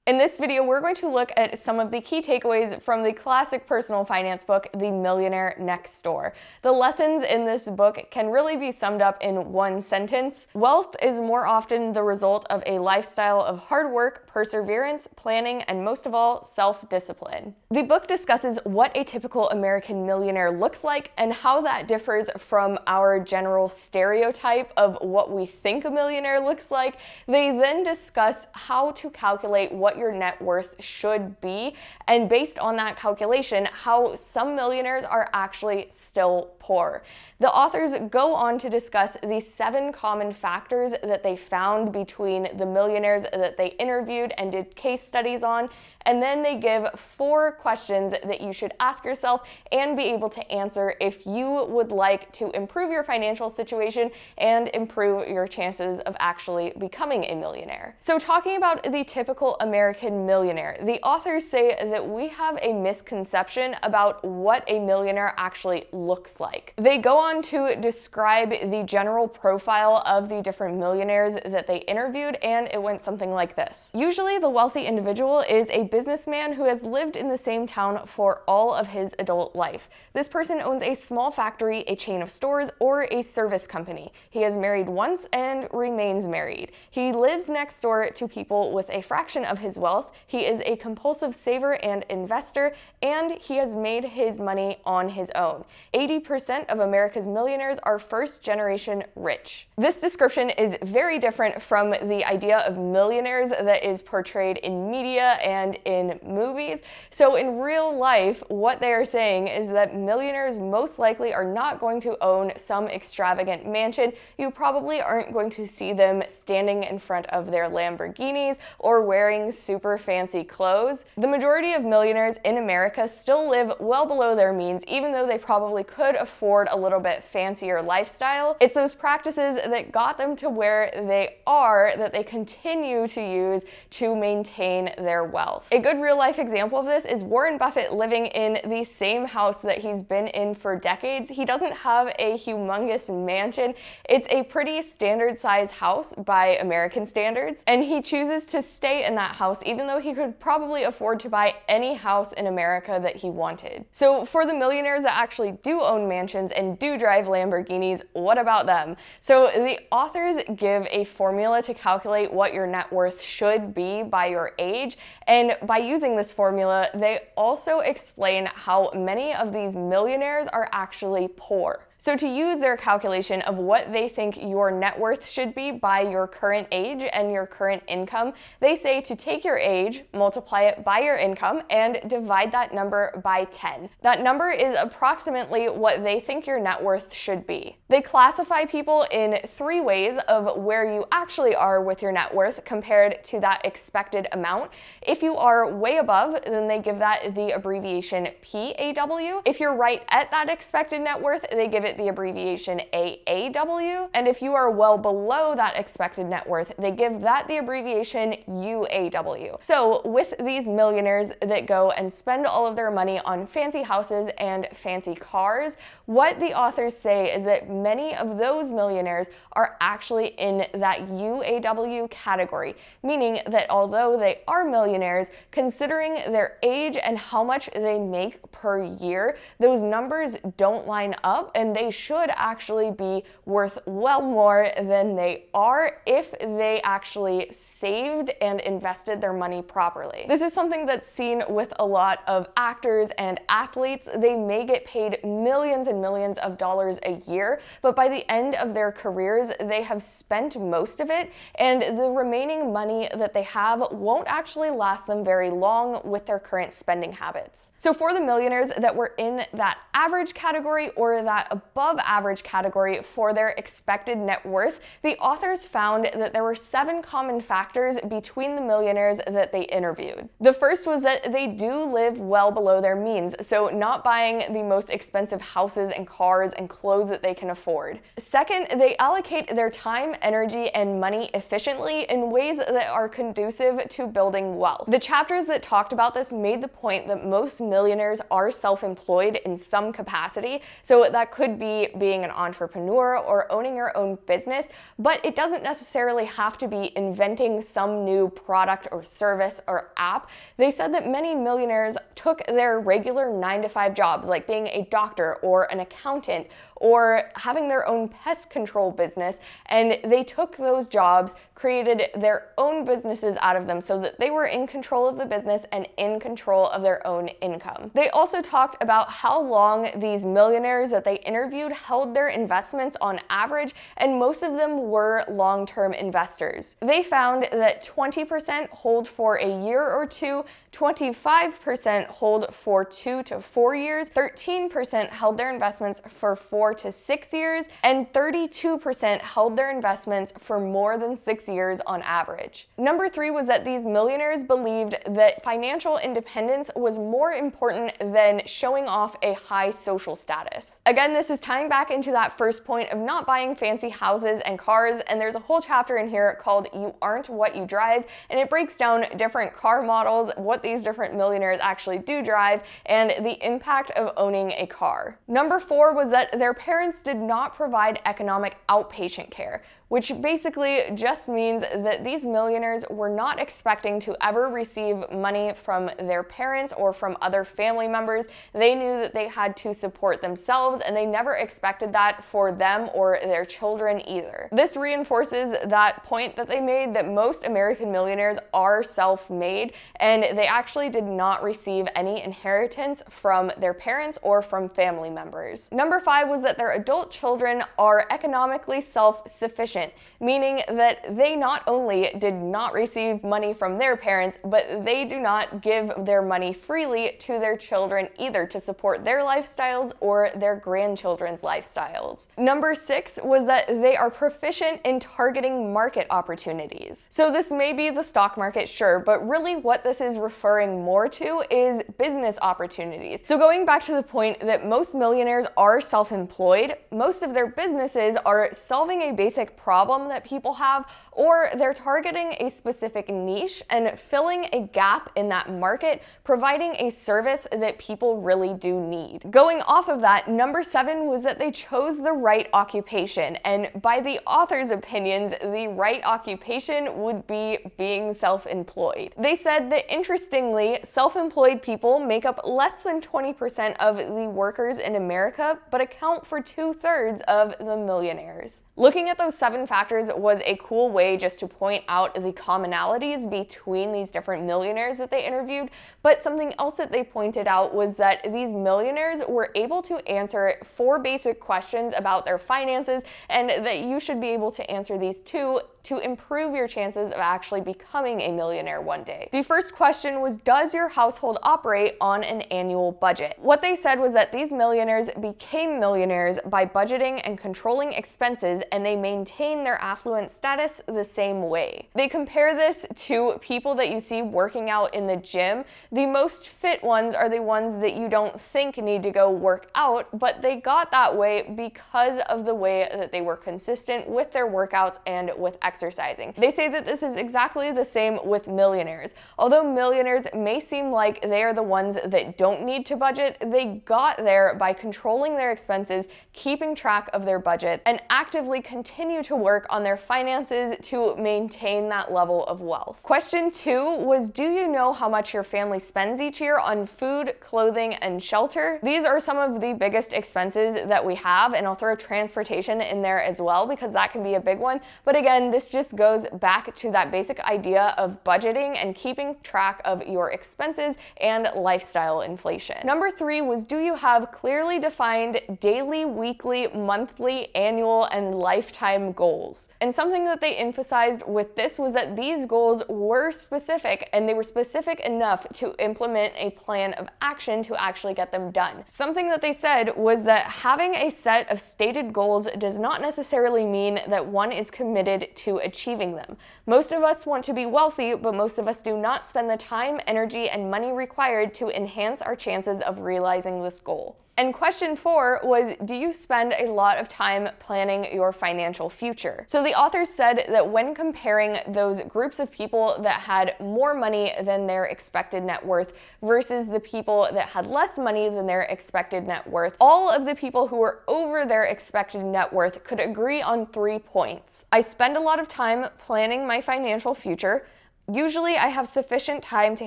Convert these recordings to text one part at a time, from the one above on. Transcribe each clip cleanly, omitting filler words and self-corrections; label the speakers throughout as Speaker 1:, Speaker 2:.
Speaker 1: In this video, we're going to look at some of the key takeaways from the classic personal finance book, The Millionaire Next Door. The lessons in this book can really be summed up in one sentence. Wealth is more often the result of a lifestyle of hard work, perseverance, planning, and most of all, self-discipline. The book discusses what a typical American millionaire looks like and how that differs from our general stereotype of what we think a millionaire looks like. They then discuss how to calculate what your net worth should be, and based on that calculation, how some millionaires are actually still poor. The authors go on to discuss the 7 common factors that they found between the millionaires that they interviewed and did case studies on, and then they give 4 questions that you should ask yourself and be able to answer if you would like to improve your financial situation and improve your chances of actually becoming a millionaire. So talking about the typical American millionaire, the authors say that we have a misconception about what a millionaire actually looks like. They go on to describe the general profile of the different millionaires that they interviewed, and it went something like this. Usually the wealthy individual is a businessman who has lived in the same town for all of his adult life. This person owns a small factory, a chain of stores, or a service company. He has married once and remains married. He lives next door to people with a fraction of his wealth. He is a compulsive saver and investor, and he has made his money on his own. 80% of America's millionaires are first-generation rich. This description is very different from the idea of millionaires that is portrayed in media and in movies. So in real life, what they are saying is that millionaires most likely are not going to own some extravagant mansion. You probably aren't going to see them standing in front of their Lamborghinis or wearing super fancy clothes. The majority of millionaires in America still live well below their means, even though they probably could afford a little bit fancier lifestyle. It's those practices that got them to where they are that they continue to use to maintain their wealth. A good real-life example of this is Warren Buffett living in the same house that he's been in for decades. He doesn't have a humongous mansion. It's a pretty standard-sized house by American standards, and he chooses to stay in that house even though he could probably afford to buy any house in America that he wanted. So for the millionaires that actually do own mansions and do drive Lamborghinis, what about them? So the authors give a formula to calculate what your net worth should be by your age, and by using this formula, they also explain how many of these millionaires are actually poor. So to use their calculation of what they think your net worth should be by your current age and your current income, they say to take your age, multiply it by your income, and divide that number by 10. That number is approximately what they think your net worth should be. They classify people in 3 ways of where you actually are with your net worth compared to that expected amount. If you are way above, then they give that the abbreviation PAW. If you're right at that expected net worth, they give it the abbreviation AAW, and if you are well below that expected net worth, they give that the abbreviation UAW. So with these millionaires that go and spend all of their money on fancy houses and fancy cars, what the authors say is that many of those millionaires are actually in that UAW category, meaning that although they are millionaires, considering their age and how much they make per year, those numbers don't line up, and they should actually be worth well more than they are if they actually saved and invested their money properly. This is something that's seen with a lot of actors and athletes. They may get paid millions and millions of dollars a year, but by the end of their careers, they have spent most of it, and the remaining money that they have won't actually last them very long with their current spending habits. So for the millionaires that were in that average category or that above average category for their expected net worth, the authors found that there were 7 common factors between the millionaires that they interviewed. The first was that they do live well below their means, so not buying the most expensive houses and cars and clothes that they can afford. Second, they allocate their time, energy, and money efficiently in ways that are conducive to building wealth. The chapters that talked about this made the point that most millionaires are self-employed in some capacity, so that could could be being an entrepreneur or owning your own business, but it doesn't necessarily have to be inventing some new product or service or app. They said that many millionaires took their regular 9-to-5 jobs, like being a doctor or an accountant or having their own pest control business, and they took those jobs, created their own businesses out of them so that they were in control of the business and in control of their own income. They also talked about how long these millionaires that they interviewed held their investments on average, and most of them were long-term investors. They found that 20% hold for a year or two, 25% hold for 2 to 4 years, 13% held their investments for 4 to 6 years, and 32% held their investments for more than 6 years on average. Number 3 was that these millionaires believed that financial independence was more important than showing off a high social status. Again, this is tying back into that first point of not buying fancy houses and cars, and there's a whole chapter in here called You Aren't What You Drive, and it breaks down different car models, what these different millionaires actually do drive, and the impact of owning a car. Number 4 was that their parents did not provide economic outpatient care, which basically just means that these millionaires were not expecting to ever receive money from their parents or from other family members. They knew that they had to support themselves, and they never expected that for them or their children either. This reinforces that point that they made that most American millionaires are self-made, and they actually did not receive any inheritance from their parents or from family members. Number 5 was that their adult children are economically self-sufficient, meaning that they not only did not receive money from their parents, but they do not give their money freely to their children either to support their lifestyles or their grandchildren's lifestyles. Number 6 was that they are proficient in targeting market opportunities. So this may be the stock market, sure, but really what this is referring more to is business opportunities. So going back to the point that most millionaires are self-employed, most of their businesses are solving a basic problem that people have, or they're targeting a specific niche and filling a gap in that market, providing a service that people really do need. Going off of that, number 7 was that they chose the right occupation, and by the author's opinions, the right occupation would be being self-employed. They said that interestingly, self-employed people make up less than 20% of the workers in America, but account for 2/3 of the millionaires. Looking at those 7 factors was a cool way just to point out the commonalities between these different millionaires that they interviewed, but something else that they pointed out was that these millionaires were able to answer 4 basic questions about their finances, and that you should be able to answer these too to improve your chances of actually becoming a millionaire one day. The first question was, does your household operate on an annual budget? What they said was that these millionaires became millionaires by budgeting and controlling expenses, and they maintain their affluent status the same way. They compare this to people that you see working out in the gym. The most fit ones are the ones that you don't think need to go work out, but they got that way because of the way that they were consistent with their workouts and with exercising. They say that this is exactly the same with millionaires. Although millionaires may seem like they are the ones that don't need to budget, they got there by controlling their expenses, keeping track of their budgets, and actively continue to work on their finances to maintain that level of wealth. Question 2 was, do you know how much your family spends each year on food, clothing, and shelter? These are some of the biggest expenses that we have, and I'll throw transportation in there as well because that can be a big one. But again, this just goes back to that basic idea of budgeting and keeping track of your expenses and lifestyle inflation. Number 3 was, do you have clearly defined daily, weekly, monthly, annual, and lifetime goals? And something that they emphasized with this was that these goals were specific, and they were specific enough to implement a plan of action to actually get them done. Something that they said was that having a set of stated goals does not necessarily mean that one is committed to achieving them. Most of us want to be wealthy, but most of us do not spend the time, energy, and money required to enhance our chances of realizing this goal. And question 4 was, do you spend a lot of time planning your financial future? So the authors said that when comparing those groups of people that had more money than their expected net worth versus the people that had less money than their expected net worth, all of the people who were over their expected net worth could agree on 3 points. I spend a lot of time planning my financial future. Usually I have sufficient time to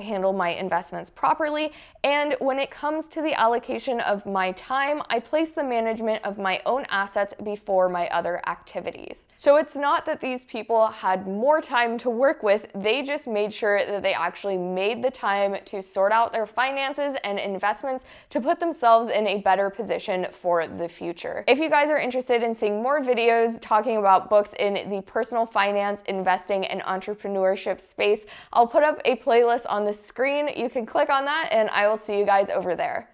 Speaker 1: handle my investments properly, and when it comes to the allocation of my time, I place the management of my own assets before my other activities. So it's not that these people had more time to work with, they just made sure that they actually made the time to sort out their finances and investments to put themselves in a better position for the future. If you guys are interested in seeing more videos talking about books in the personal finance, investing, and entrepreneurship space, I'll put up a playlist on the screen. You can click on that and I will see you guys over there.